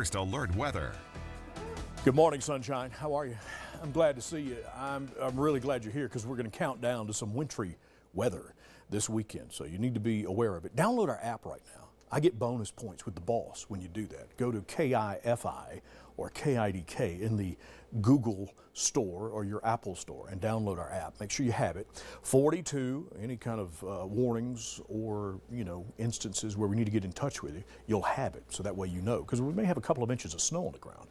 First Alert Weather. Good morning, sunshine. How are you? I'm glad to see you. I'm really glad you're here because we're going to count down to some wintry weather this weekend. So you need to be aware of it. Download our app right now. I get bonus points with the boss when you do that. Go to KIFI or KIDK in the Google store or your Apple store and download our app. Make sure you have it. 42, any kind of warnings or, instances where we need to get in touch with you, you'll have it. So that way you know. Because we may have a couple of inches of snow on the ground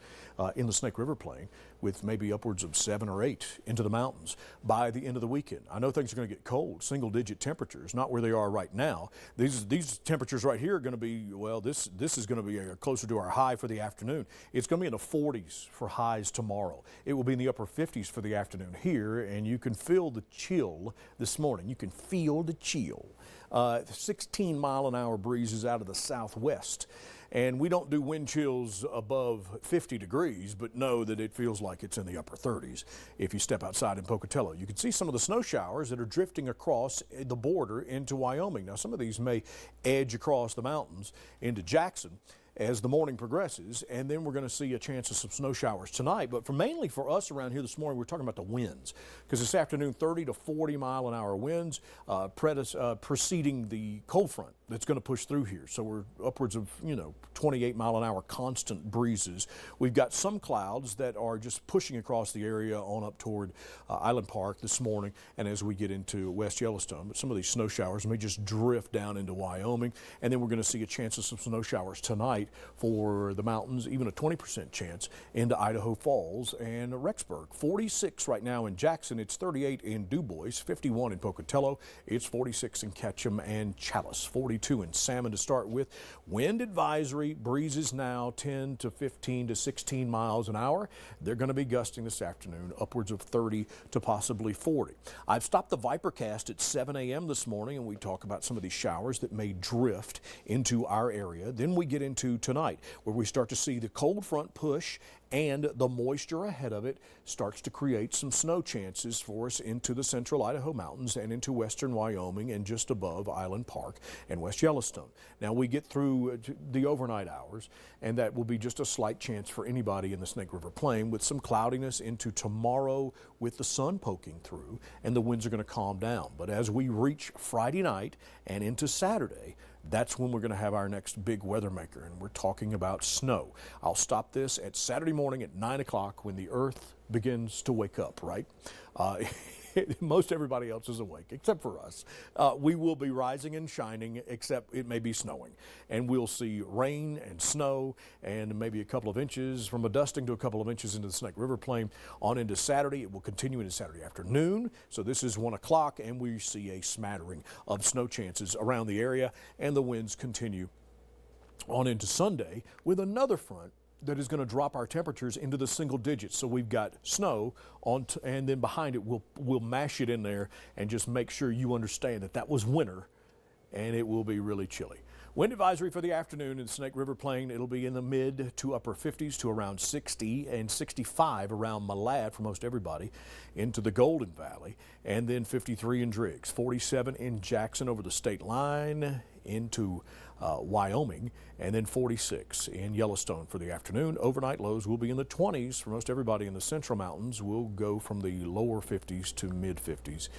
in the Snake River Plain with maybe upwards of 7 or 8 into the mountains by the end of the weekend. I know things are going to get cold, single-digit temperatures, not where they are right now. These temperatures right here are going to be, well, this is going to be closer to our high for the afternoon. It's going to be in the 40s for highs tomorrow. It will be in the upper 50s for the afternoon here, and you can feel the chill this morning. You can feel the chill. 16-mile-an-hour breezes out of the southwest. And we don't do wind chills above 50 degrees, but know that it feels like it's in the upper 30s if you step outside in Pocatello. You can see some of the snow showers that are drifting across the border into Wyoming. Now, some of these may edge across the mountains into Jackson as the morning progresses, and then we're going to see a chance of some snow showers tonight. But mainly for us around here this morning, we're talking about the winds, because this afternoon 30 to 40 mile-an-hour winds preceding the cold front that's going to push through here. So we're upwards of 28 mile-an-hour constant breezes. We've got some clouds that are just pushing across the area on up toward Island Park this morning, and as we get into West Yellowstone. But some of these snow showers may just drift down into Wyoming, and then we're going to see a chance of some snow showers tonight for the mountains, even a 20% chance into Idaho Falls and Rexburg. 46 right now in Jackson. It's 38 in DuBois, 51 in Pocatello. It's 46 in Ketchum and Challis, 42 in Salmon to start with. Wind advisory, breezes now 10 to 15 to 16 miles an hour. They're going to be gusting this afternoon, upwards of 30 to possibly 40. I've stopped the Vipercast at 7 a.m. this morning, and we talk about some of these showers that may drift into our area. Then we get into tonight, where we start to see the cold front push and the moisture ahead of it starts to create some snow chances for us into the central Idaho mountains and into western Wyoming and just above Island Park and West Yellowstone. Now we get through the overnight hours, and that will be just a slight chance for anybody in the Snake River Plain, with some cloudiness into tomorrow with the sun poking through, and the winds are going to calm down. But as we reach Friday night and into Saturday, that's when we're going to have our next big weather maker, and we're talking about snow. I'll stop this at Saturday morning at 9 o'clock when the earth begins to wake up, right? Most everybody else is awake, except for us. We will be rising and shining, except it may be snowing. And we'll see rain and snow and maybe a couple of inches, from a dusting to a couple of inches into the Snake River Plain on into Saturday. It will continue into Saturday afternoon. So this is 1 o'clock, and we see a smattering of snow chances around the area, and the winds continue on into Sunday with another front that is going to drop our temperatures into the single digits. So we've got snow and then behind it we'll mash it in there and just make sure you understand that was winter, and it will be really chilly. Wind advisory for the afternoon in the Snake River Plain. It'll be in the mid to upper 50s to around 60 and 65 around Malad for most everybody into the Golden Valley, and then 53 in Driggs, 47 in Jackson over the state line into Wyoming, and then 46 in Yellowstone for the afternoon. Overnight lows will be in the 20s for most everybody in the central mountains. We'll go from the lower 50s to mid 50s.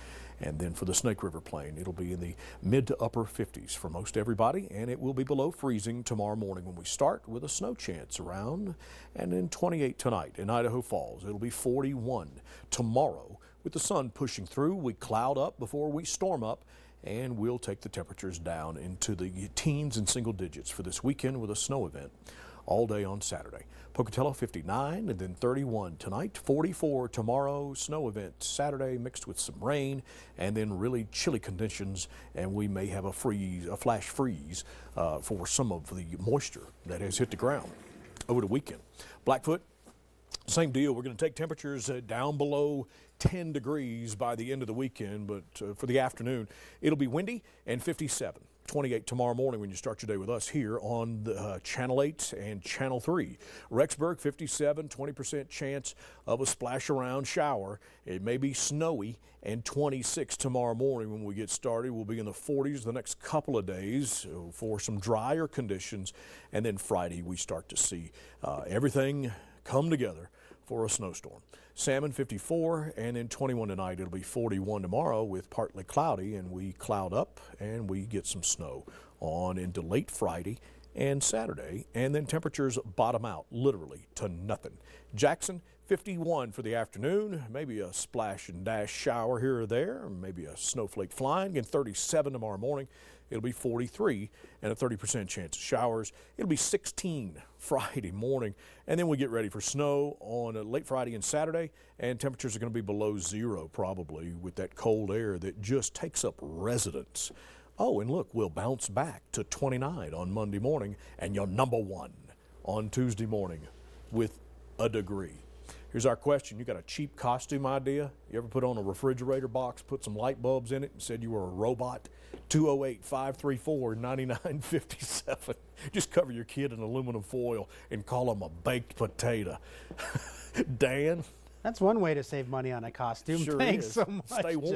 And then for the Snake River Plain, it'll be in the mid to upper 50s for most everybody, and it will be below freezing tomorrow morning when we start, with a snow chance around, and then 28 tonight in Idaho Falls. It'll be 41 tomorrow with the sun pushing through. We cloud up before we storm up, and we'll take the temperatures down into the teens and single digits for this weekend with a snow event all day on Saturday. Pocatello 59 and then 31 tonight, 44 tomorrow, snow event Saturday mixed with some rain, and then really chilly conditions, and we may have a flash freeze for some of the moisture that has hit the ground over the weekend. Blackfoot, same deal. We're going to take temperatures down below 10 degrees by the end of the weekend, but for the afternoon, it'll be windy and 57. 28 tomorrow morning when you start your day with us here on the, Channel 8 and Channel 3. Rexburg, 57, 20% chance of a splash around shower. It may be snowy, and 26 tomorrow morning when we get started. We'll be in the 40s the next couple of days for some drier conditions, and then Friday we start to see everything come together for a snowstorm. Salmon 54, and then 21 tonight. It'll be 41 tomorrow with partly cloudy, and we cloud up and we get some snow on into late Friday and Saturday, and then temperatures bottom out literally to nothing. Jackson 51 for the afternoon, maybe a splash and dash shower here or there, maybe a snowflake flying, and 37 tomorrow morning. It'll be 43 and a 30% chance of showers. It'll be 16 Friday morning, and then we get ready for snow on late Friday and Saturday, and temperatures are going to be below zero probably with that cold air that just takes up residence. Oh, and look, we'll bounce back to 29 on Monday morning, and you're #1 on Tuesday morning with a degree. Here's our question. You got a cheap costume idea? You ever put on a refrigerator box, put some light bulbs in it, and said you were a robot? 208-534-9957. Just cover your kid in aluminum foil and call him a baked potato. Dan? That's one way to save money on a costume. Sure Thanks is. so much. Stay warm.